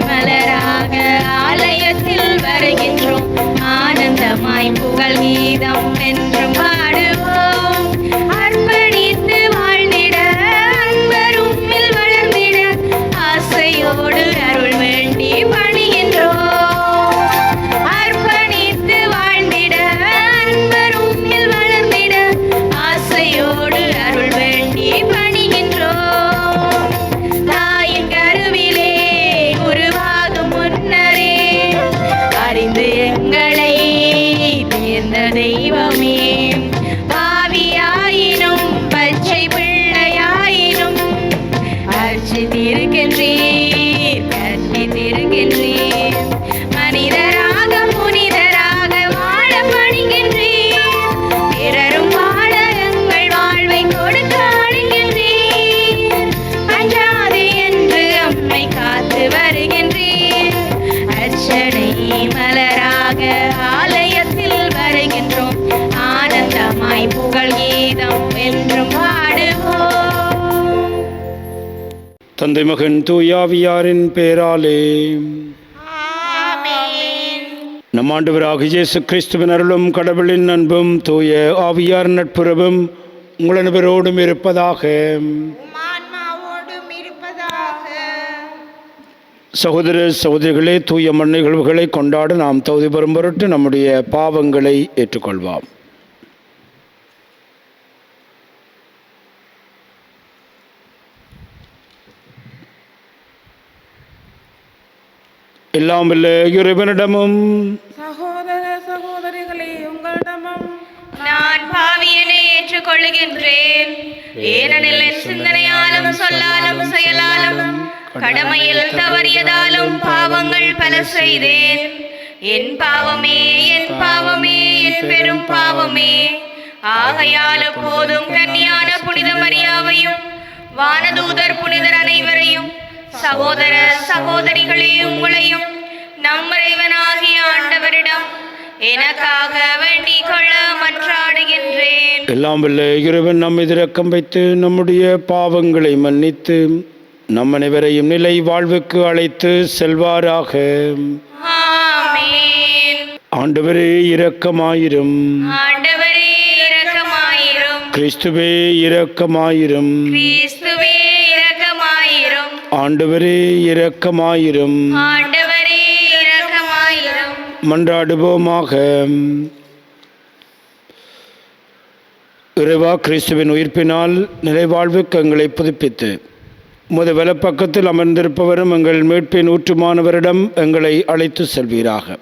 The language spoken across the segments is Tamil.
மலராக ஆலயத்தில் வருகின்றோம். ஆனந்தமாய் புகழ் கீதம் என்றும் பாடுவோம். அர்ப்பணித்து வாழ்ந்திட அன்பரும் வளர்ந்திட ஆசையோடு அருள் வேண்டி பணிகின்றோம். அர்ப்பணித்து வாழ்ந்திட அன்பரும் வளர்ந்திட ஆசையோடு அருள் வேண்டி பணிகின்றோம். தாயின் கருவிலே உருவாகும் முன்னரே அறிந்து எங்களை தேர்ந்த தெய்வமே, பாவியாயினும் பச்சை பிள்ளையாயினும் அர்ச்சித்திருக்கின்றீர், கற்பித்திருக்கின்றீர். மனிதராக புனிதராக வாழ பணிக்கின்றீர். பிறரும் வாழ எங்கள் வாழ்வை கொடுக்க அழைக்கின்றீர். அஞ்சாதே என்று அம்மை காத்து வருகின்றீர். அர்ச்சனை மலராக ஆலயத்தில் வருகின்றோம். ஆனந்தமாய் புகழ் கீதம் என்றும் பாடுவோம். தந்தை மகன் தூயாவியாரின் பேராலே ஆமென். நம் ஆண்டவராகிய இயேசு கிறிஸ்துவின் அருளும் கடவுளின் அன்பும் தூய ஆவியார் நட்புறவும் உங்கள் அனைவரோடும் இருப்பதாக. ஆன்மாவோடும் இருப்பதாக. சகோதர சகோதரிகளே, தூய மண் நிகழ்வுகளை கொண்டாட நாம் தகுதி பெறும் பொருட்டு நம்முடைய பாவங்களை ஏற்றுக்கொள்வோம். எல்லாம் வல்ல இறைவனிடமும் சகோதர சகோதரிகளே, உங்களிடமும் நான் பாவியனை ஏற்றுக்கொள்கின்றேன். ஏனெனில் என் சிந்தனையாலும் சொல்லாலும் செயலாலும் கடமையில் தவறியதாலும் பாவங்கள் பல செய்தேன். என் பாவமே, என் பாவமே, என் பெரும் பாவமே. ஆகையால் போதும் கன்னியான புனித மரியாவையும் வானதூதர் புனிதர் அனைவரையும் சகோதர சகோதரிகளே உங்களையும் நம் இறைவனாகிய ஆண்டவரிடம் எனக்காக வேண்டிக் கொள்ள மன்றாடுகின்றேன். எல்லாம் வல்ல இறைவன் நம் மீது இரக்கம் வைத்து நம்முடைய பாவங்களை மன்னித்து நம் அனைவரையும் நிலை வாழ்வுக்கு அழைத்து செல்வாராக. ஆமென். ஆண்டவரே இரக்கமாயிரும். ஆண்டவரே இரக்கமாயிரும். கிறிஸ்துவே இரக்கமாயிரும். கிறிஸ்துவே இரக்கமாயிரும். ஆண்டவரே இரக்கமாயிரும். ஆண்டவரே இரக்கமாயிரும். மன்றாடுவோமாக. இறைவா, கிறிஸ்துவின் உயிர்ப்பினால் நிலைவாழ்வுக்கு எங்களை புதுப்பித்து உமது வலப்பக்கத்தில் அமர்ந்திருப்பவரும் எங்கள் மீட்பின் ஊற்றுமானவரிடம் எங்களை அழைத்து செல்வீராக.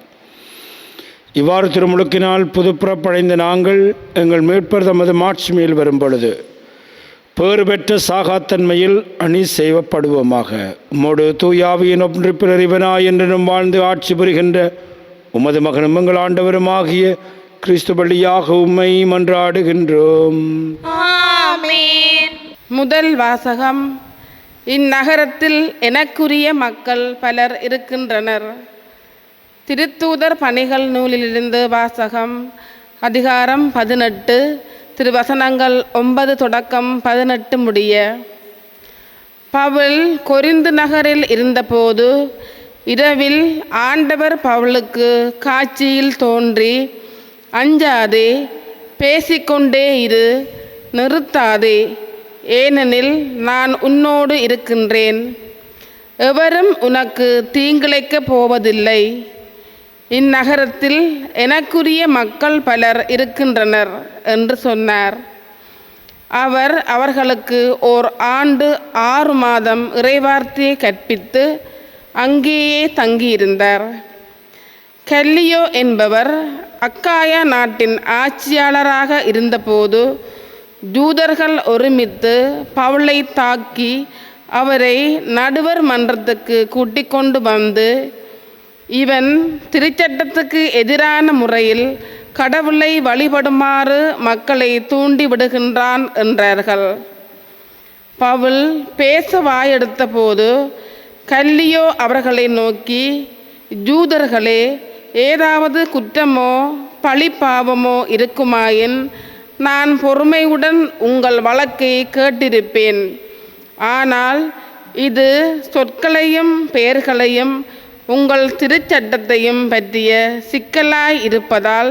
இவ்வாறு திருமுழுக்கினால் புதுப்புறப்படைந்த நாங்கள் எங்கள் மீட்பர் தமது மாட்சிமையில் வரும் பொழுது பேறு பெற்ற சாகாத்தன்மையில் அணி செய்யப்படுவோமாக. உம்மோடு தூயாவியின் ஒன்றிப்பில் இறைவனாய் என்றும் வாழ்ந்து ஆட்சி புரிகின்ற உமது மகனும் எங்கள் ஆண்டவருமாகிய கிறிஸ்து வழியாக உம்மை மன்றாடுகின்றோம். ஆமென். முதல் வாசகம். இந்நகரத்தில் எனக்குரிய மக்கள் பலர் இருக்கின்றனர். திருத்தூதர் பணிகள் நூலிலிருந்து வாசகம். அதிகாரம் 18, திருவசனங்கள் 9 தொடக்கம் 18 முடிய. பவுல் கொரிந்து நகரில் இருந்தபோது இரவில் ஆண்டவர் பவுலுக்கு காட்சியில் தோன்றி, அஞ்சாதே, பேசிக்கொண்டே இரு, நிறுத்தாதே, ஏனெனில் நான் உன்னோடு இருக்கின்றேன். எவரும் உனக்கு தீங்கிழைக்கப் போவதில்லை. இந்நகரத்தில் எனக்குரிய மக்கள் பலர் இருக்கின்றனர் என்று சொன்னார். அவர் அவர்களுக்கு ஓர் ஆண்டு 6 மாதம் இறைவார்த்தையை கற்பித்து அங்கேயே தங்கியிருந்தார். கல்லியோ என்பவர் அக்காயா நாட்டின் ஆட்சியாளராக இருந்தபோது ஜூதர்கள் ஒருமித்து பவுலை தாக்கி அவரை நடுவர் மன்றத்துக்கு கூட்டிக் கொண்டு வந்து, இவன் திருச்சட்டத்துக்கு எதிரான முறையில் கடவுளை வழிபடுமாறு மக்களை தூண்டி விடுகின்றான் என்றார்கள். பவுல் பேச வாயெடுத்த போது கல்லியோ அவர்களை நோக்கி, ஜூதர்களே, ஏதாவது குற்றமோ பழிப்பாவமோ இருக்குமாயின் நான் பொறுமையுடன் உங்கள் வழக்கை கேட்டிருப்பேன். ஆனால் இது சொற்களையும் பெயர்களையும் உங்கள் திருச்சட்டத்தையும் பற்றிய சிக்கலாய் இருப்பதால்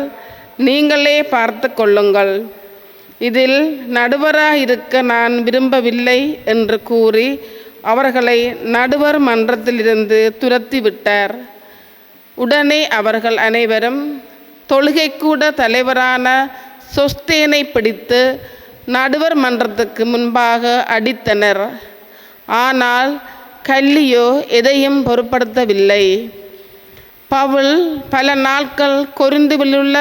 நீங்களே பார்த்து கொள்ளுங்கள். இதில் நடுவராக இருக்க நான் விரும்பவில்லை என்று கூறி அவர்களை நடுவர் மன்றத்திலிருந்து துரத்திவிட்டார். உடனே அவர்கள் அனைவரும் தொழுகைக்கூட தலைவரான சொஸ்தேனை பிடித்து நடுவர் மன்றத்துக்கு முன்பாக அடித்தனர். ஆனால் கல்லியோ எதையும் பொருட்படுத்தவில்லை. பவுல் பல நாட்கள் கொரிந்துவிலுள்ள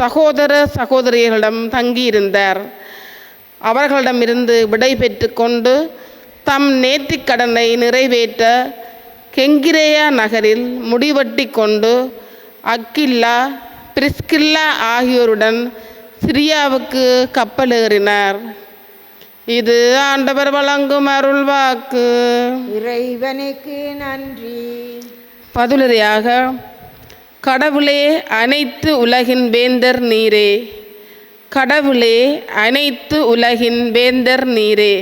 சகோதர சகோதரிகளிடம் தங்கியிருந்தார். அவர்களிடமிருந்து விடை பெற்று கொண்டு தம் நேர்த்திக் கடனை நிறைவேற்ற கெங்கிரேயா நகரில் முடிவெட்டி கொண்டு அக்கில்லா பிரிஸ்கில்லா ஆகியோருடன் சிரியாவுக்கு கப்பலேறினார். இது ஆண்டவர் வழங்கும் அருள்வாக்கு. இறைவனுக்கு நன்றி. பதிலுரையாக, கடவுளே அனைத்து உலகின் வேந்தர் நீரே, கடவுளே அனைத்து உலகின் வேந்தர் நீரே,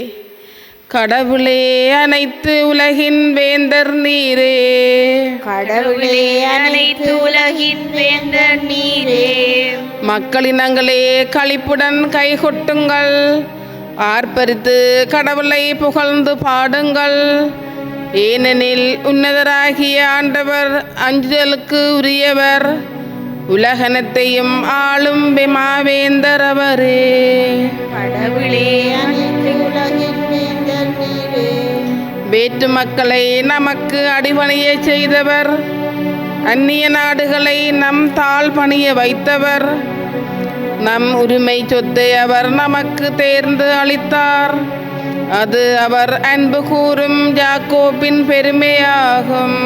கடவுளே அனைத்து உலகின் வேந்தர் நீரே, கடவுளே அனைத்து உலகின் வேந்தர் நீரே. மக்களினங்களே களிப்புடன் கைகொட்டுங்கள், ஆர்ப்பரித்து கடவுளை புகழ்ந்து பாடுங்கள். ஏனெனில் உன்னதராகிய ஆண்டவர் அஞ்சுதலுக்கு உரியவர், உலகனத்தையும் ஆளும் மாவேந்தர் அவரே. கடவுளே அனைத்து உலகின் வேந்தர் நீரே. வேற்று மக்களை நமக்கு அடிபணிய செய்தவர், அந்நிய நாடுகளை நம் தாழ் பணிய வைத்தவர். நம் உரிமை சொத்தை அவர் நமக்கு தேர்ந்து அளித்தார். அது அவர் அன்பு கூறும் யாக்கோபின் பெருமையாகும்.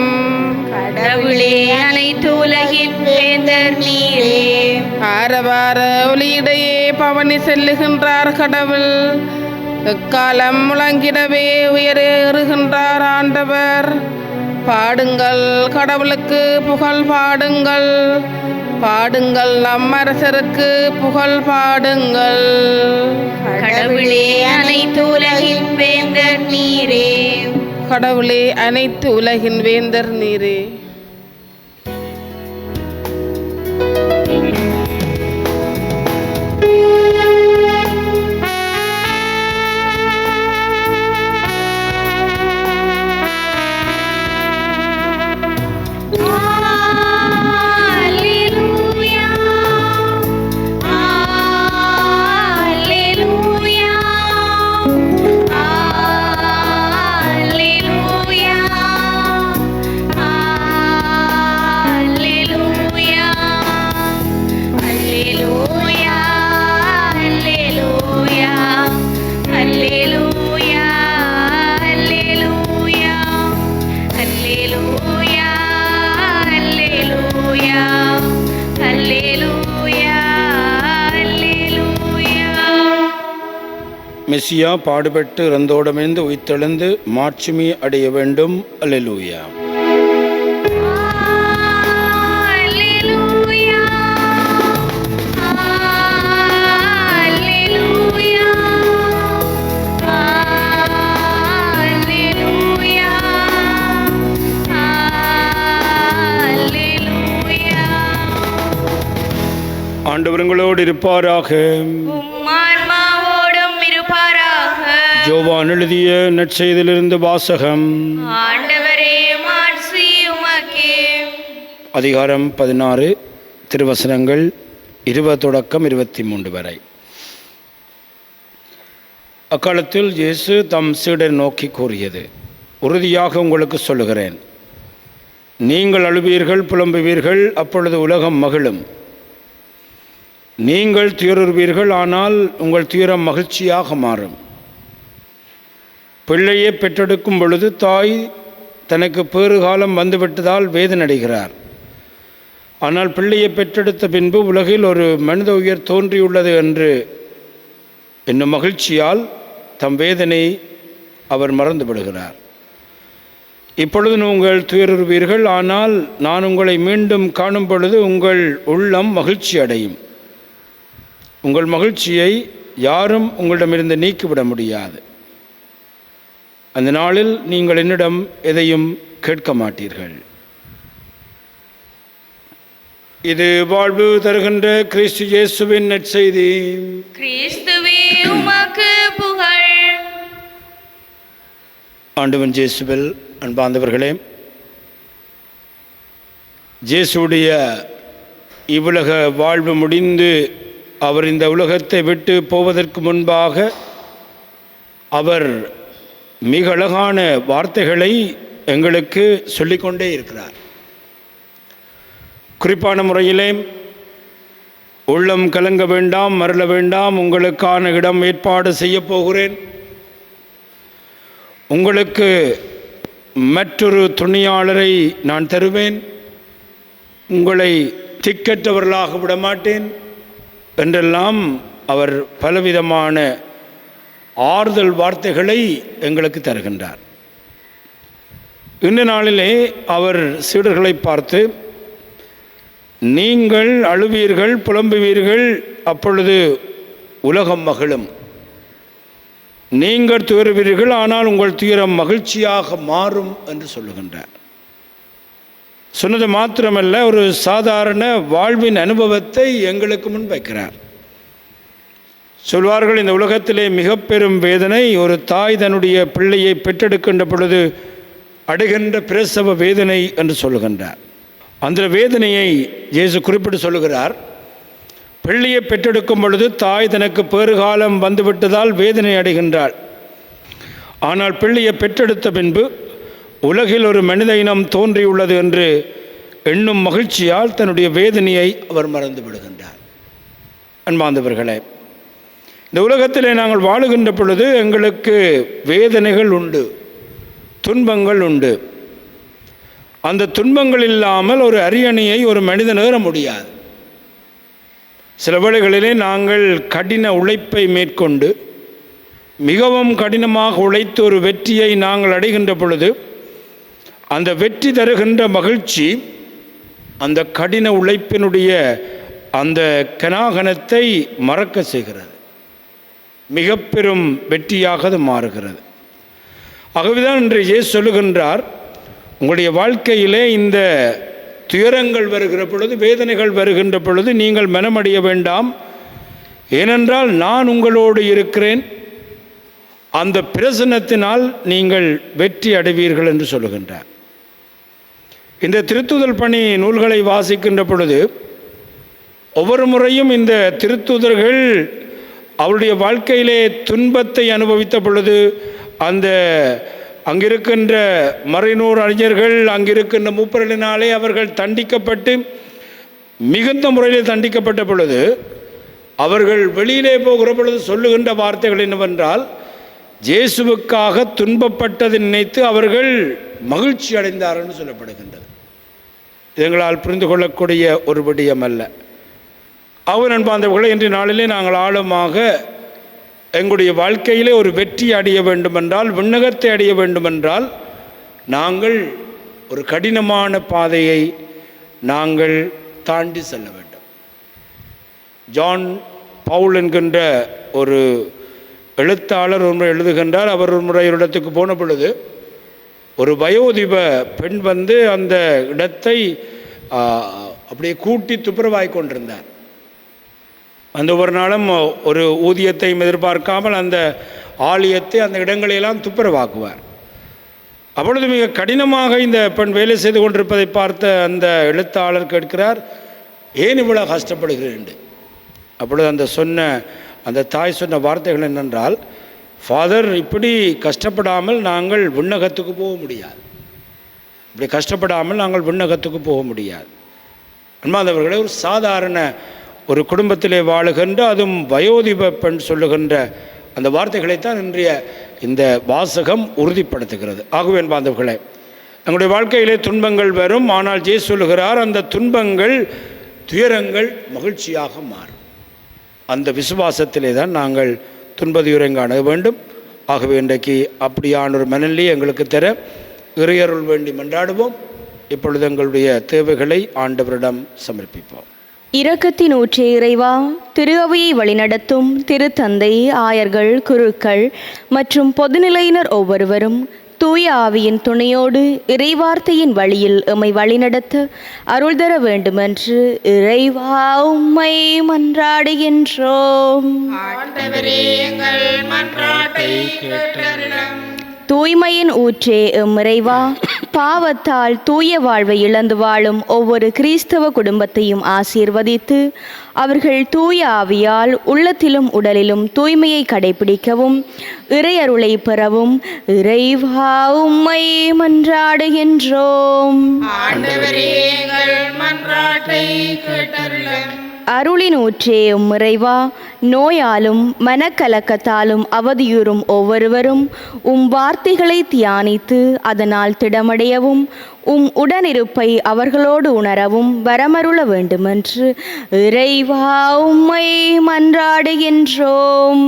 கடவுளே அனைத்து உலகின் வேந்தர் நீரே. ஆரவார ஒலியிடையே பவனி செல்லுகின்றார் கடவுள், எக்காலம் முழங்கிடவே உயரேறுகின்றார் ஆண்டவர். பாடுங்கள், கடவுளுக்கு புகழ் பாடுங்கள், பாடுங்கள், நம் அரசருக்கு புகழ் பாடுங்கள். கடவுளே அனைத்து உலகின் வேந்தர் நீரே. கடவுளே அனைத்து உலகின் வேந்தர் நீரே. மெசியா பாடுபட்டு இறந்தோடமிருந்து உயிர்த்தெழுந்து மாட்சிமை அடைய வேண்டும். அல்லேலூயா. ஆண்டவர்களோடு இருப்பாராக. யோவான் எழுதிய நற்செய்தியிலிருந்து வாசகம். ஆண்டவரே மாட்சி உமக்கே. அதிகாரம் 16, திருவசனங்கள் 20 தொடக்கம் 23 வரை. அக்காலத்தில் இயேசு தம் சீடர் நோக்கி கூறியது, உறுதியாக உங்களுக்கு சொல்லுகிறேன், நீங்கள் அழுவீர்கள், புலம்புவீர்கள், அப்பொழுது உலகம் மகிழும். நீங்கள் துயருவீர்கள், ஆனால் உங்கள் துயரம் மகிழ்ச்சியாக மாறும். பிள்ளையை பெற்றெடுக்கும் பொழுது தாய் தனக்கு பேறுகாலம் வந்துவிட்டதால் வேதனடைகிறார். ஆனால் பிள்ளையை பெற்றெடுத்த பின்பு உலகில் ஒரு மனித உயிர் தோன்றியுள்ளது என்று என்னும் மகிழ்ச்சியால் தம் வேதனை அவர் மறந்துவிடுகிறார். இப்பொழுது உங்கள் துயருவீர்கள், ஆனால் நான் உங்களை மீண்டும் காணும் பொழுது உங்கள் உள்ளம் மகிழ்ச்சி அடையும். உங்கள் மகிழ்ச்சியை யாரும் உங்களிடமிருந்து நீக்கிவிட முடியாது. அந்த நாளில் நீங்கள் என்னிடம் எதையும் கேட்க மாட்டீர்கள். இது வாழ்வு தருகின்ற கிறிஸ்து இயேசுவின் நற்செய்தி. கிறிஸ்துவே உமக்கு புகழ். ஆண்டவன் இயேசுவில் அன்பார்ந்தவர்களே, இயேசுடைய இவ்வுலக வாழ்வு முடிந்து அவர் இந்த உலகத்தை விட்டு போவதற்கு முன்பாக அவர் மிக அழகான வார்த்தைகளை எங்களுக்கு சொல்லிக்கொண்டே இருக்கிறார். குறிப்பான முறையிலே, உள்ளம் கலங்க வேண்டாம், மறல வேண்டாம், உங்களுக்கான இடம் ஏற்பாடு செய்ய போகிறேன், உங்களுக்கு மற்றொரு துணையாளரை நான் தருவேன், உங்களை திக்கற்றவர்களாக விடமாட்டேன் என்றெல்லாம் அவர் பலவிதமான ஆறுதல் வார்த்தைகளை எங்களுக்கு தருகின்றார். இந்த நாளிலே அவர் சீடர்களை பார்த்து, நீங்கள் அழுவீர்கள், புலம்புவீர்கள், அப்பொழுது உலகம் மகிழும். நீங்கள் துயருவீர்கள், ஆனால் உங்கள் துயரம் மகிழ்ச்சியாக மாறும் என்று சொல்லுகின்றார். சொன்னது மாத்திரமல்ல, ஒரு சாதாரண வாழ்வின் அனுபவத்தை எங்களுக்கு முன் வைக்கிறார். சொல்வார்கள், இந்த உலகத்திலே மிக பெரும் வேதனை ஒரு தாய் தன்னுடைய பிள்ளையை பெற்றெடுக்கின்ற பொழுது அடைகின்ற பிரசவ வேதனை என்று சொல்லுகின்றார். அந்த வேதனையை இயேசு குறிப்பிட்டு சொல்லுகிறார். பிள்ளையை பெற்றெடுக்கும் பொழுது தாய் தனக்கு பேறுகாலம் வந்துவிட்டதால் வேதனை அடைகின்றாள். ஆனால் பிள்ளையை பெற்றெடுத்த பின்பு உலகில் ஒரு மனித இனம் தோன்றியுள்ளது என்று எண்ணும் மகிழ்ச்சியால் தன்னுடைய வேதனையை அவர் மறந்து விடுகின்றார். அன்பார்ந்தவர்களே, இந்த உலகத்திலே நாங்கள் வாழுகின்ற பொழுது எங்களுக்கு வேதனைகள் உண்டு, துன்பங்கள் உண்டு. அந்த துன்பங்கள் இல்லாமல் ஒரு அரியணையை ஒரு மனிதன் ஏற முடியாது. சில வேளைகளிலே நாங்கள் கடின உழைப்பை மேற்கொண்டு மிகவும் கடினமாக உழைத்து ஒரு வெற்றியை நாங்கள் அடைகின்ற பொழுது அந்த வெற்றி தருகின்ற மகிழ்ச்சி அந்த கடின உழைப்பினுடைய அந்த கனாகனத்தை மறக்க செய்கிறது. மிக பெரும் வெற்றியாக அது மாறுகிறது. ஆகவேதான் இன்று இயேசு சொல்லுகின்றார், உங்களுடைய வாழ்க்கையிலே இந்த துயரங்கள் வருகிற பொழுது, வேதனைகள் வருகின்ற பொழுது நீங்கள் மனமடைய வேண்டாம். ஏனென்றால் நான் உங்களோடு இருக்கிறேன், அந்த பிரசன்னத்தினால் நீங்கள் வெற்றி அடைவீர்கள் என்று சொல்லுகின்றார். இந்த திருத்துதல் பணி நூல்களை வாசிக்கின்ற பொழுது ஒவ்வொரு முறையும் இந்த திருத்துதர்கள் அவருடைய வாழ்க்கையிலே துன்பத்தை அனுபவித்த பொழுது அந்த அங்கிருக்கின்ற மறைநூறு அறிஞர்கள், அங்கிருக்கின்ற மூப்பர்களினாலே அவர்கள் தண்டிக்கப்பட்டு மிகுந்த முறையில் தண்டிக்கப்பட்ட பொழுது அவர்கள் வெளியிலே போகிற பொழுது சொல்லுகின்ற வார்த்தைகள் என்னவென்றால், இயேசுவுக்காக துன்பப்பட்டதை நினைத்து அவர்கள் மகிழ்ச்சி அடைந்தார்கள் என்று சொல்லப்படுகின்றது. எங்களால் புரிந்து கொள்ளக்கூடிய ஒரு விடயம் அல்ல. அவர் அன்பார்ந்தவர்களை, இன்றைய நாளிலே நாங்கள் ஆழமாக எங்களுடைய வாழ்க்கையிலே ஒரு வெற்றி அடைய வேண்டுமென்றால், விண்ணகத்தை அடைய வேண்டுமென்றால் நாங்கள் ஒரு கடினமான பாதையை நாங்கள் தாண்டி செல்ல வேண்டும். ஜான் பவுல் என்கின்ற ஒரு எழுத்தாளர் ஒரு முறை எழுதுகின்றார். அவர் ஒரு முறை ஒரு இடத்துக்கு போன பொழுது ஒரு வயோதிப பெண் வந்து அந்த இடத்தை அப்படியே கூட்டி துப்புரவாய் கொண்டிருந்தார். அந்த ஒவ்வொரு நாளும் ஒரு ஊதியத்தையும் எதிர்பார்க்காமல் அந்த ஆலயத்தை, அந்த இடங்களையெல்லாம் துப்புரவாக்குவார். அப்பொழுது மிக கடினமாக இந்த பெண் வேலை செய்து கொண்டிருப்பதை பார்த்த அந்த எழுத்தாளர் கேட்கிறார், ஏன் இவ்வளோ கஷ்டப்படுகிறேன்? அப்பொழுது அந்த தாய் சொன்ன வார்த்தைகள் என்னென்றால், ஃபாதர், இப்படி கஷ்டப்படாமல் நாங்கள் விண்ணகத்துக்கு போக முடியாது, இப்படி கஷ்டப்படாமல் நாங்கள் விண்ணகத்துக்கு போக முடியாது. அன்பார்ந்தவர்களே, ஒரு சாதாரண ஒரு குடும்பத்திலே வாழுகின்ற, அதுவும் வயோதிப பெண் சொல்லுகின்ற அந்த வார்த்தைகளைத்தான் இன்றைய இந்த வாசகம் உறுதிப்படுத்துகிறது. ஆகவே அன்பார்ந்தவர்களே, எங்களுடைய வாழ்க்கையிலே துன்பங்கள் வரும். ஆனால் இயேசு சொல்லுகிறார், அந்த துன்பங்கள், துயரங்கள் மகிழ்ச்சியாக மாறும். அந்த விசுவாசத்திலே தான் நாங்கள் துன்பதுயரங்க அணுக வேண்டும். ஆகவே இன்றைக்கு அப்படியான ஒரு மனநிலையை எங்களுக்கு தர இறையருள் வேண்டி மன்றாடுவோம். இப்பொழுது எங்களுடைய தேவைகளை ஆண்டவரிடம் சமர்ப்பிப்போம். இரக்கத்தின் ஊற்றே இறைவா, திரு அவையை வழிநடத்தும் திருத்தந்தை, ஆயர்கள், குருக்கள் மற்றும் பொதுநிலையினர் ஒவ்வொருவரும் தூய ஆவியின் துணையோடு இறைவார்த்தையின் வழியில் எம்மை வழிநடத்த அருள் தர வேண்டுமென்று இறைவா உம்மை மன்றாடுகின்றோம். தூய்மையின் ஊற்றே எம் இறைவா, பாவத்தால் தூய வாழ்வை இழந்து வாழும் ஒவ்வொரு கிறிஸ்தவ குடும்பத்தையும் ஆசீர்வதித்து அவர்கள் தூய ஆவியால் உள்ளத்திலும் உடலிலும் தூய்மையை கடைபிடிக்கவும் இறையருளை பெறவும் இறைவா உம்மை மன்றாடுகின்றோம். அருளின் ஊற்றே உம் இறைவா, நோயாலும் மனக்கலக்கத்தாலும் அவதியுறும் ஒவ்வொருவரும் உம் வார்த்தைகளை தியானித்து அதனால் திடமடையவும் உம் உடனிருப்பை அவர்களோடு உணரவும் வரமருள வேண்டுமென்று இறைவா உம்மை மன்றாடுகின்றோம்.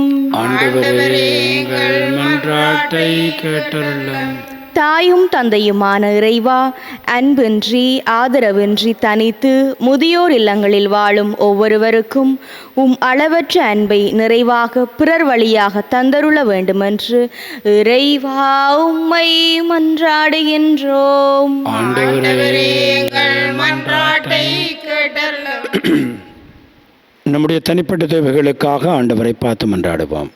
தாயும் தந்தையுமான இறைவா, அன்பின்றி ஆதரவின்றி தனித்து முதியோர் இல்லங்களில் வாழும் ஒவ்வொருவருக்கும் உம் அளவற்ற அன்பை நிறைவாக பிறர் வழியாக தந்தருள வேண்டுமென்று இறைவா உம்மை மன்றாடுகின்றோம். நம்முடைய தனிப்பட்ட தேவைகளுக்காக ஆண்டவரை பார்த்து மன்றாடுவோம்.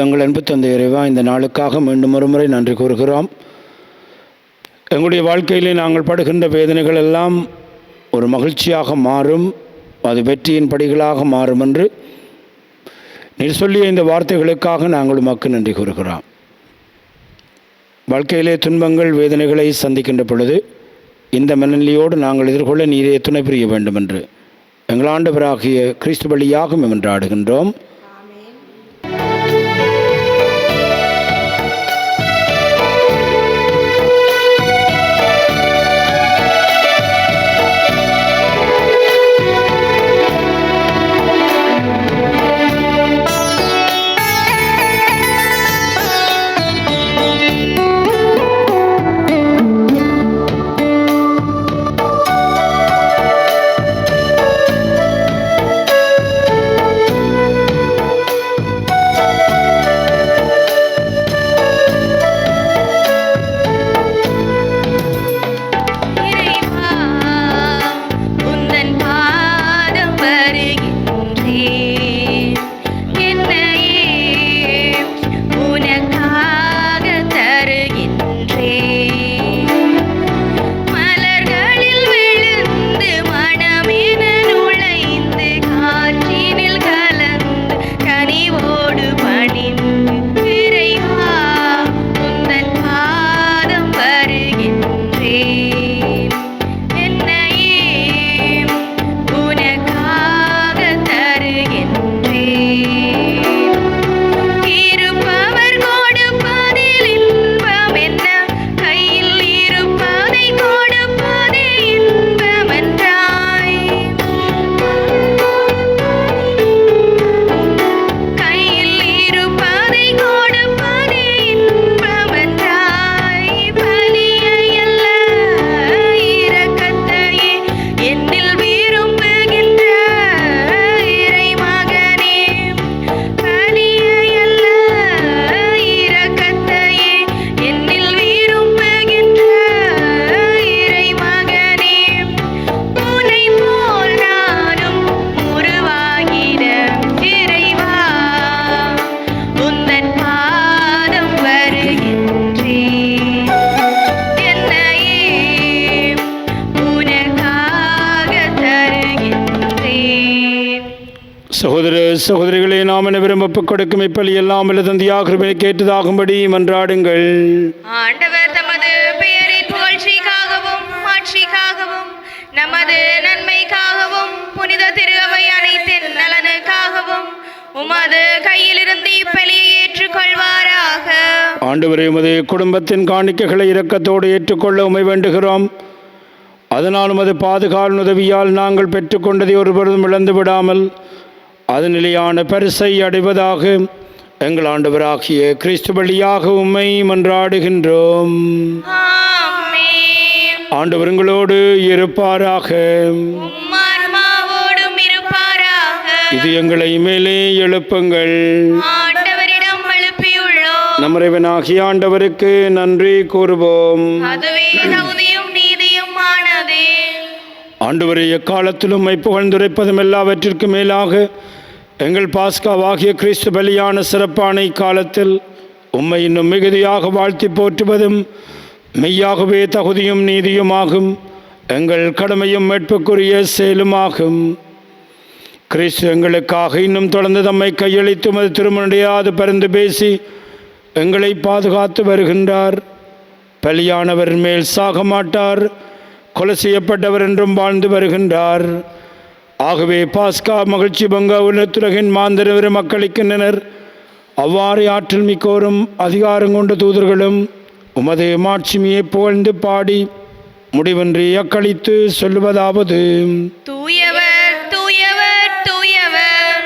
எங்கள் அன்பு தந்தை இறைவா, இந்த நாளுக்காக மீண்டும் ஒரு முறை நன்றி கூறுகிறோம். எங்களுடைய வாழ்க்கையிலே நாங்கள் படுகின்ற வேதனைகள் எல்லாம் ஒரு மகிழ்ச்சியாக மாறும், அது வெற்றியின் படிகளாக மாறும் என்று நீர் சொல்லிய இந்த வார்த்தைகளுக்காக நாங்கள் உமக்கு நன்றி கூறுகிறோம். வாழ்க்கையிலே துன்பங்கள் வேதனைகளை சந்திக்கின்ற பொழுது இந்த மனநிலையோடு நாங்கள் எதிர்கொள்ள நீரே துணை புரிய வேண்டும் என்று எங்கள் ஆண்டவராகிய கிறிஸ்து வழியாக மன்றாடுகின்றோம். சகோதர சகோதரிகளை நாம் அனைவரும் ஒப்புக் கொடுக்கும் இப்பலி எல்லாம் தந்தையாக கேட்டதாகும்படி மன்றாடுங்கள். ஆண்டவர் தமது பெயரின் புகழ்ச்சிக்காகவும் மாட்சிக்காகவும் நமது நன்மைக்காகவும் புனித திரு அவை அனைத்தின் நலனுக்காகவும் உமது கையிலிருந்து இப்பலியை ஏற்றுக்கொள்வாராக. ஆண்டவரே, உமது குடும்பத்தின் காணிக்கைகளை இரக்கத்தோடு ஏற்றுக்கொள்ள உமை வேண்டுகிறோம். அதனால் உமது பாதுகாவலின் உதவியால் நாங்கள் பெற்றுக்கொண்டதை ஒருபொழுதும் இழந்து விடாமல் அது நிலையான பரிசை அடைவதாக எங்கள் ஆண்டவராகிய கிறிஸ்து வழியாக உம்மை மன்றாடுகின்றோம். ஆமென். ஆண்டவர்களோடு இருப்பாராக. உம்மான்மாவோடும் இருப்பாராக. இது எங்களை மேலே எழுப்புங்கள். ஆண்டவரிடம் எழுப்பியுள்ளோம். நம் இறைவனாகிய ஆண்டவருக்கு நன்றி கூறுவோம். அதுவே தகுதியும் நீதியுமானதே. ஆண்டவரை எக்காலத்திலும் புகழ்ந்துரைப்பதும் எல்லாவற்றிற்கும் மேலாக எங்கள் பாஸ்காவாகிய கிறிஸ்து பலியான சிறப்பான இக்காலத்தில் உம்மை இன்னும் மிகுதியாக வாழ்த்தி போற்றுவதும் மெய்யாகவே தகுதியும் நீதியுமாகும். எங்கள் கடமையும் மீட்புக்குரிய செயலுமாகும். கிறிஸ்து எங்களுக்காக இன்னும் தொடர்ந்து தம்மை கையளித்து அது திருமணடையாது பரிந்து பேசி எங்களை பாதுகாத்து வருகின்றார். பலியானவர் மேல் சாக மாட்டார், கொலை செய்யப்பட்டவர் என்றும் வாழ்ந்து வருகின்றார். ஆகவே பாஸ்கா மகிழ்ச்சி பங்க உலகத்தின் மாந்தர மக்களிக்கின்றனர். அவ்வாறு ஆற்றல் மிக்கோரும் அதிகாரம் கொண்ட தூதர்களும் உமது மாட்சிமையை புகழ்ந்து பாடி முடிவின்றி அக்களித்து சொல்லுவதாவது: தூயவர் தூயவர் தூயவர்,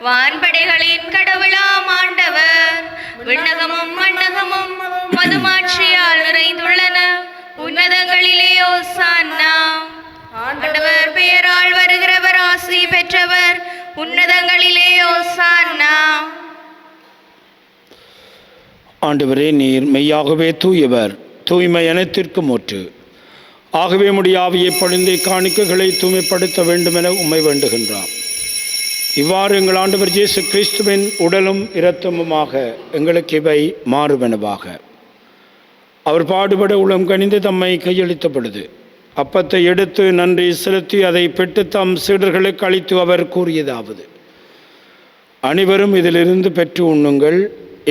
வான்படைகளின் கடவுளாம் ஆண்டவர். விண்ணகமும் மண்ணகமும் மதுமாட்சியால் நிறைந்துள்ளன. உன்னதங்களிலே ஓசான்னா. ஆண்டவர் பெயரால் வருகிறவர் ஆசி பெற்றவர். உன்னதங்களிலே ஓசான்னா. ஆண்டவரே, நீர் மெய்யாகவே தூயவர், தூய்மை அனைத்திற்கும் ஊற்று. ஆகவே முடியாவியை பொழிந்து காணிக்கைகளை தூய்மைப்படுத்த வேண்டுமென உம்மை வேண்டுகின்றார். இவ்வாறு எங்கள் ஆண்டவர் இயேசு கிறிஸ்துவின் உடலும் இரத்தமுமாக எங்களுக்கு இவை மாறுவனவாக. அவர் பாடுபட உளம் கனிந்து தம்மை கையளித்த பொழுது அப்பத்தை எடுத்து நன்றி செலுத்தி அதை பெற்று தம் சீடர்களுக்கு அளித்து அவர் கூறியதாவது: அனைவரும் இதிலிருந்து பெற்று உண்ணுங்கள்,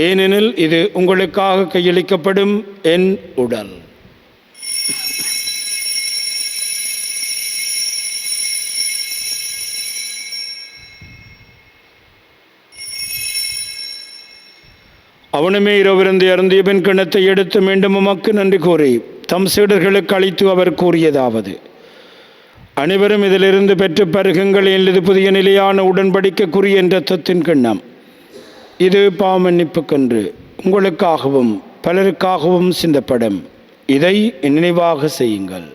ஏனெனில் இது உங்களுக்காக கையளிக்கப்படும் என் உடல். அவனுமே இரவிருந்து அருந்திய பின் கிண்ணத்தை எடுத்து மீண்டும் உமக்கு நன்றி கூறி தம் சீடர்களுக்கு அளித்து அவர் கூறியதாவது: அனைவரும் இதிலிருந்து பெற்று பருகுங்கள், இது புதிய நிலையான உடன்படிக்கைக்குரிய என்ற இரத்தத்தின் கிண்ணம். இது பாவமன்னிப்புக்கென்று உங்களுக்காகவும் பலருக்காகவும் சிந்தப்படும். இதை நினைவாக செய்யுங்கள்.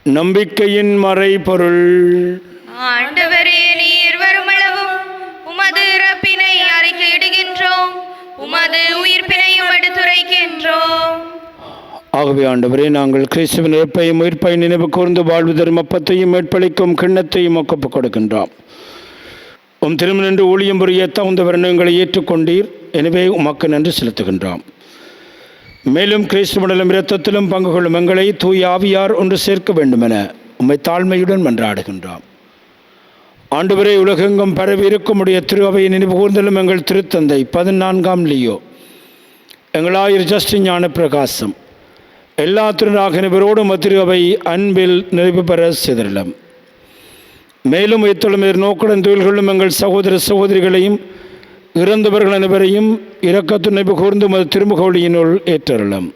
நம்பிக்கையின் மறைபொருள். ஆண்டவரே, நீர் வருமளவும் உமது இறப்பினை அறிக்கையிடுகின்றோம், உமது உயிர்ப்பினையும் எடுத்துரைக்கின்றோம். ஆகவே ஆண்டவரே, நாங்கள் கிறிஸ்துவின் இறப்பையும் உயிர்ப்பையும் நினைவு கூர்ந்து வாழ்வு தரும் அப்பத்தையும் மேற்பளிக்கும் கிண்ணத்தையும் ஒப்புக் கொடுக்கின்றோம். உம் திருமணன்று ஊழியம் புரிய தகுந்த வருணங்களை ஏற்றுக்கொண்டீர். எனவே உமக்கு நன்றி செலுத்துகின்றோம். மேலும் கிறிஸ்துவனிலும் இரத்தத்திலும் பங்கு கொள்ளும் எங்களை தூய ஆவியார் ஒன்று சேர்க்க வேண்டுமென உம்மை தாழ்மையுடன் மன்றாடுகின்றோம். ஆண்டவரே, உலகெங்கும் பரவி இருக்குமுடைய திரு அவையை நினைவு கூர்ந்தலும் எங்கள் திருத்தந்தை 14ஆம் லியோ, எங்களாயிரு ஜஸ்டின் ஞான பிரகாசம், எல்லா திருநாகனவரோடும் திரு அவை அன்பில் நிறைவு பெற சிதறலும். மேலும் இத்தொழுமேர் நோக்குடன் தொழில்களும் எங்கள் சகோதர சகோதரிகளையும் இறந்தவர்கள் அனைவரையும் இரக்கத்து நினைவு கூர்ந்து மது திருமுகவழியினுள் ஏற்றருளும்.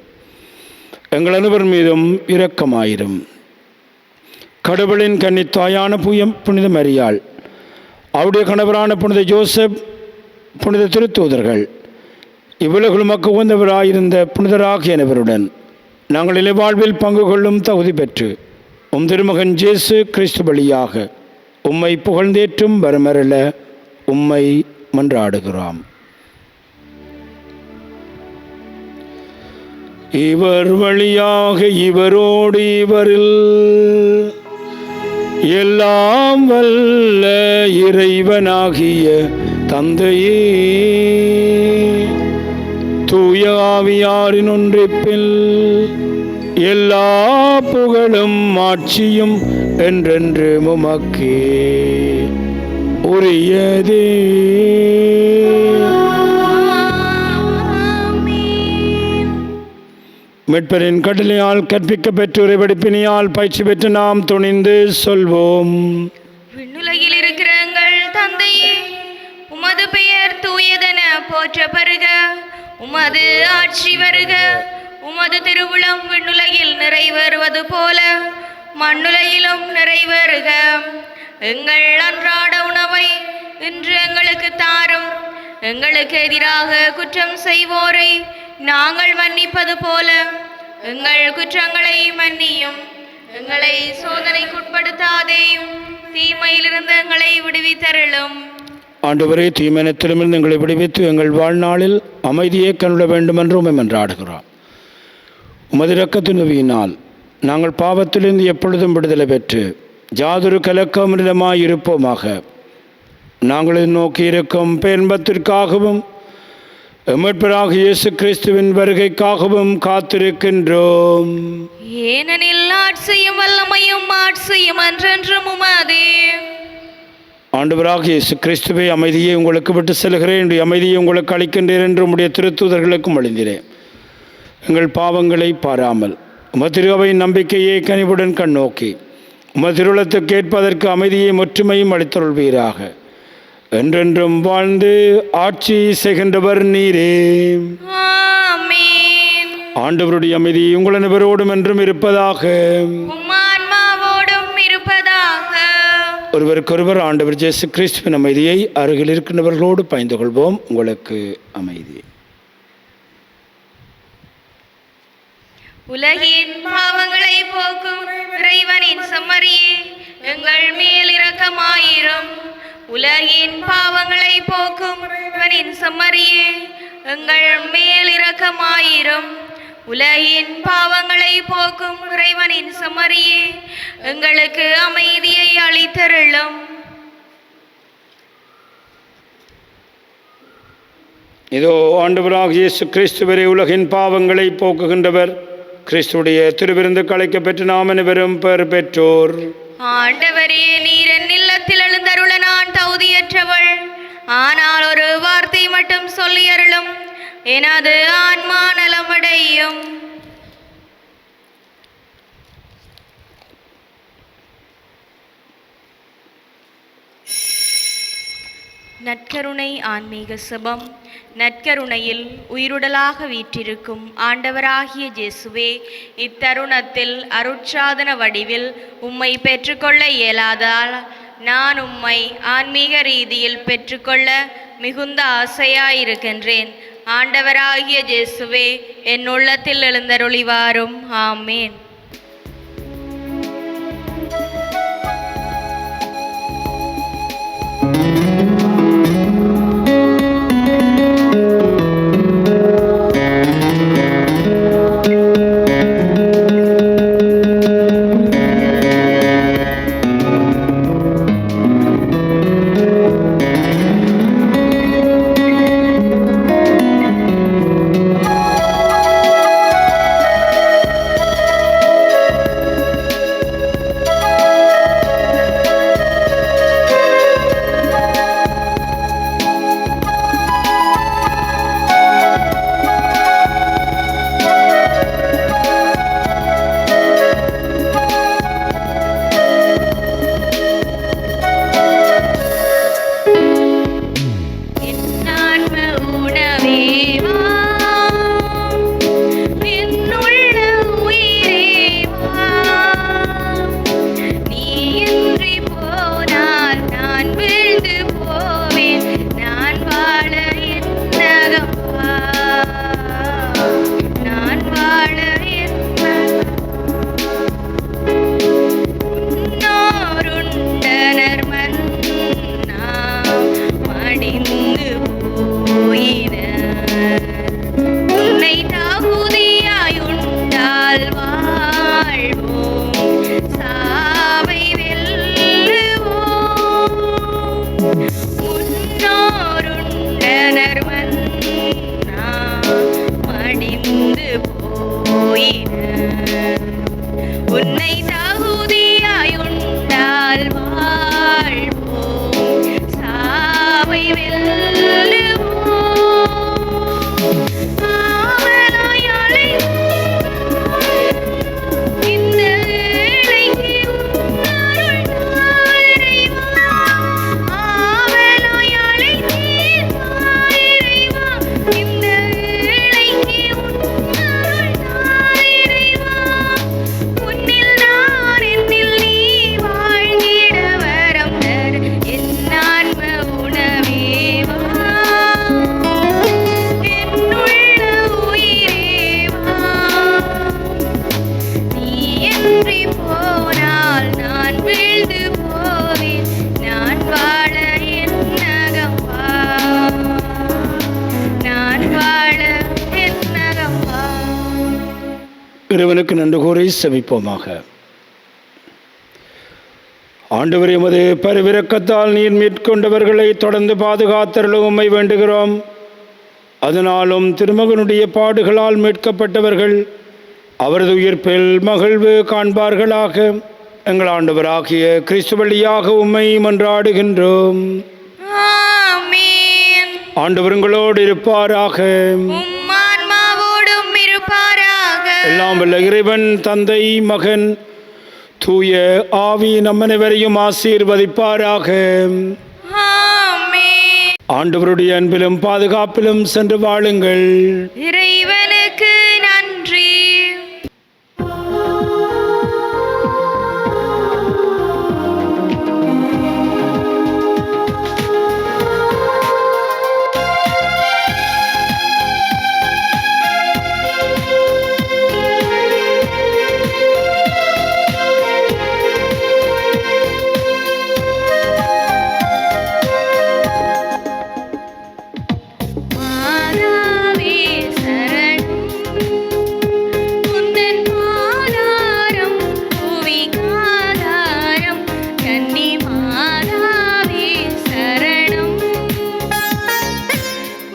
எங்கள் அனைவர் மீதும் இரக்கமாயிரும். கடவுளின் கன்னித்தாயான புனித மரியாள், அவருடைய கணவரான புனித ஜோசப், புனித திருத்தூதர்கள், இவ்வுலகில் மக்கு உகந்தவராயிருந்த புனிதராகிய அனைவருடன் நாங்கள் இலைவாழ்வில் பங்கு கொள்ளும் தகுதி பெற்று உம் திருமகன் இயேசு கிறிஸ்து வழியாக உம்மை புகழ்ந்தேற்றும் வரமரல உம்மை மன்றாடுகிறோம். இவர் வழியாக இவரோடு இவரில் எல்லாம் வல்ல இறைவனாகிய தந்தையே, தூய ஆவியாரின் ஒன்றிப்பில் எல்லா புகழும் ஆட்சியும் என்றென்று உமக்கே உரியதே. மீட்பரின் கட்டளையால் கற்பிக்க பெற்று உரைவடிப்பினியால் பயிற்சி பெற்று நாம் துணிந்து சொல்வோம்: விண்ணுலகில் இருக்கிற எங்கள் தந்தையே, உமது பெயர் தூயதென போற்ற பெறுக. உமது ஆட்சி வருக. உமது திருவுளம் விண்ணுலகில் நிறைவேறுவது போல மண்ணுலகிலும் நிறைவேறுக. எங்கள் அன்றாட உணவை இன்று எங்களுக்கு தாரும். எங்களுக்கு எதிராக குற்றம் செய்வோரை நாங்கள் மன்னிப்பது போல எங்கள் குற்றங்களை மன்னியும். எங்களை சோதனைக்குட்படுத்தாதேயும், தீமையிலிருந்து எங்களை விடுவித்தருளும். ஆண்டவரே, தீமையினத்திலுமிருந்து எங்களை விடுவித்து எங்கள் வாழ்நாளில் அமைதியை கண்டுட வேண்டும் என்று உம்மை மன்றாடுகிறோம். உமது இரக்கத்தின் உதவியினால் நாங்கள் பாவத்திலிருந்து எப்பொழுதும் விடுதலை பெற்று யாதொரு கலக்கமில்லமாய் இருப்போமாக. நாங்கள் நோக்கி இருக்கும் பேன்பத்திற்காகவும் மீட்பராக இயேசு கிறிஸ்துவின் வருகைக்காகவும் காத்திருக்கின்றோம். ஏனெனில் ஆட்சியும் வல்லமையும் ஆட்சியும் என்றென்றும் உமதே. ஆண்டவராக இயேசு கிறிஸ்துவை, அமைதியை உங்களுக்கு விட்டு செல்கிறேன், என்னுடைய அமைதியை உங்களுக்கு அளிக்கின்றேன் என்று உம்முடைய திருத்தூதர்களுக்கும் அழிந்தேன். எங்கள் பாவங்களை பாராமல் உமதிருவையின் நம்பிக்கையை கனிவுடன் கண்ணோக்கி உமதிருளத்துக்கு கேட்பதற்கு அமைதியை ஒற்றுமையும் அளித்தருள்வீராக. என்றென்றும் வாழ்ந்து ஆட்சி செய்கின்றவர் நீரே. ஆமென். ஆண்டவருடைய அமைதி உங்கள் அனைவரோடும் என்றும் இருப்பதாக. உம் ஆன்மாவோடும் இருப்பதாக. ஒருவருக்கொருவர் ஆண்டவர் இயேசு கிறிஸ்துவின் அமைதியை அருகில் இருக்கின்றவர்களோடு பகிர்ந்து கொள்வோம். உங்களுக்கு அமைதி. உலகின் பாவங்களை போக்கும் இறைவனின் செம்மறியே, எங்கள் மேல் இரக்கமாயிரும். உலகின் பாவங்களை போக்கும் இறைவனின் செம்மறியே, எங்கள் மேல் இரக்கமாயிரும். உலகின் பாவங்களை போக்கும் இறைவனின் செம்மறியே, எங்களுக்கு அமைதியை அளித்தருளும். இதோ ஆண்டவராக இயேசு கிறிஸ்துவரை உலகின் பாவங்களை போக்குகின்றவர். கிறிஸ்துடைய திருவிருந்து கலைக்க பெற்று நாம் அனைவரும் பெயர் பெற்றோர். ஆண்டவரே, நீர் என் இல்லத்தில் எழுந்தருள நான் தகுதியற்றவள். ஆனால் ஒரு வார்த்தை மட்டும் சொல்லி அருளும், எனது ஆன்மா நலமடையும். நற்கருணை ஆன்மீக செபம். நற்கருணையில் உயிருடலாக வீற்றிருக்கும் ஆண்டவராகிய இயேசுவே, இத்தருணத்தில் அருட்சாதன வடிவில் உம்மை பெற்றுக்கொள்ள இயலாதால் நான் உம்மை ஆன்மீக ரீதியில் பெற்றுக்கொள்ள மிகுந்த ஆசையாயிருக்கின்றேன். ஆண்டவராகிய இயேசுவே, என் உள்ளத்தில் எழுந்தருளிவாரும். ஆமேன். உன்னில் நான் இறைவனுக்கு நன்றி கூறி செபிப்போமாக. ஆண்டவர், எமது பெருவிரக்கத்தால் நீர் மீட்கொண்டவர்களை தொடர்ந்து பாதுகாத்தருளும் உம்மை வேண்டுகிறோம். அதனாலும் திருமகனுடைய பாடுகளால் மீட்கப்பட்டவர்கள் அவரது உயிர்ப்பில் மகிழ்வு காண்பார்களாக. எங்கள் ஆண்டவராகிய கிறிஸ்து வழியாக உம்மை மன்றாடுகின்றோம். ஆமென். ஆண்டவர் உங்களோடு இருப்பாராக. உம் ஆன்மாவோடும் இருப்பாராக. எல்லாம் வல்ல இறைவன் தந்தை, மகன், தூய ஆவி நம் அனைவரையும் ஆசீர்வதிப்பாராக. ஆமென். ஆண்டவருடைய அன்பிலும் பாதுகாப்பிலும் சென்று வாழுங்கள். இறைவனுக்கு நன்றி. மாதாவே சரணம், உந்தன் பாதாரம் புவிக்காதாரம். கன்னி மாதாவே சரணம்.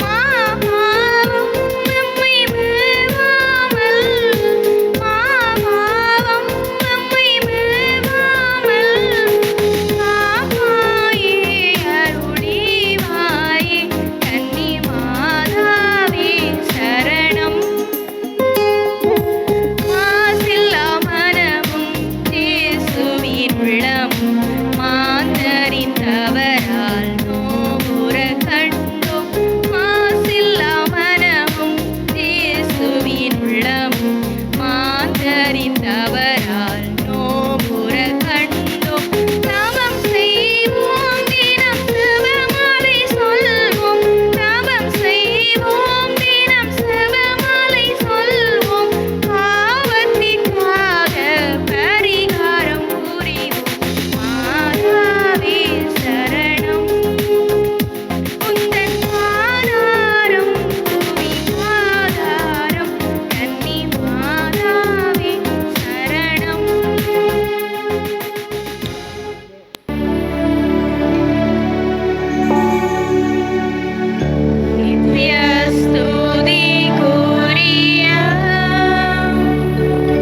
மாபாவம் நம்மை மீளாமல், மாபாவம் நம்மை மீளாமல் காப்பாயே அருளிவாயே. கன்னி மாதாவே சரணம். மாசில்லா மனமும் இயேசுவின் உள்ளமும் மாந்தறிந்தவரால் நோவுற கண்டோம். மாசில்லா மனமும் இயேசுவின் உள்ளமும் மாந்தறிந்தவரால் நோவுற கண்டோம். தவம் செய்வோம் தினம் செபமாலை சொல்வோம். தவம் செய்வோம் தினம் செபமாலை சொல்வோம். பாவத்திற்காக பரிகாரம் புரிவோம். மாதாவே சரணம், உந்தன் ஆதாரம் புவிக்காதாரம். கன்னி மாதாவே சரணம். நித்ய ஸ்துதிக்குரிய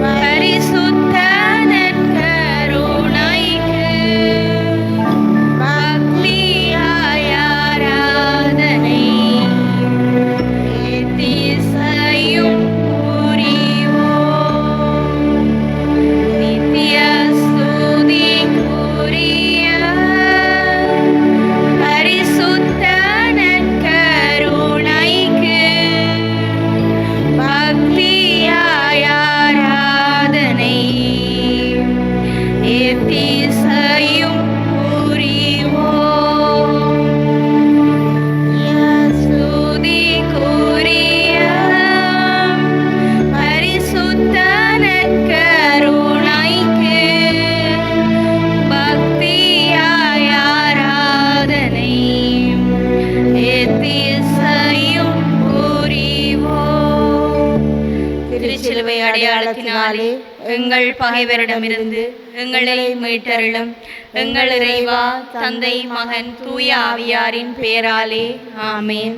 பரிசுத்த நற்கருணைக்கு பக்தியாய் ஆராதனை எத்திசையும் புரிவோம். நித்ய ஸ்துதிக்குரிய பரிசுத்த நற்கருணைக்கு பக்தியாய் ஆராதனை எத்திசையும் புரிவோம். ஸ்துதிக்குரிய பரிசுத்த நற்கருணைக்கு பக்தியாய் ஆராதனை எத்திசையும் புரிவோம். திருச்சிலுவை அடையாளத்தினாலே எங்கள் பகைவரிடமிருந்து எங்களை மீட்டருளும். எங்கள் இறைவா, தந்தை, மகன், தூய ஆவியாரின் பெயராலே ஆமென்.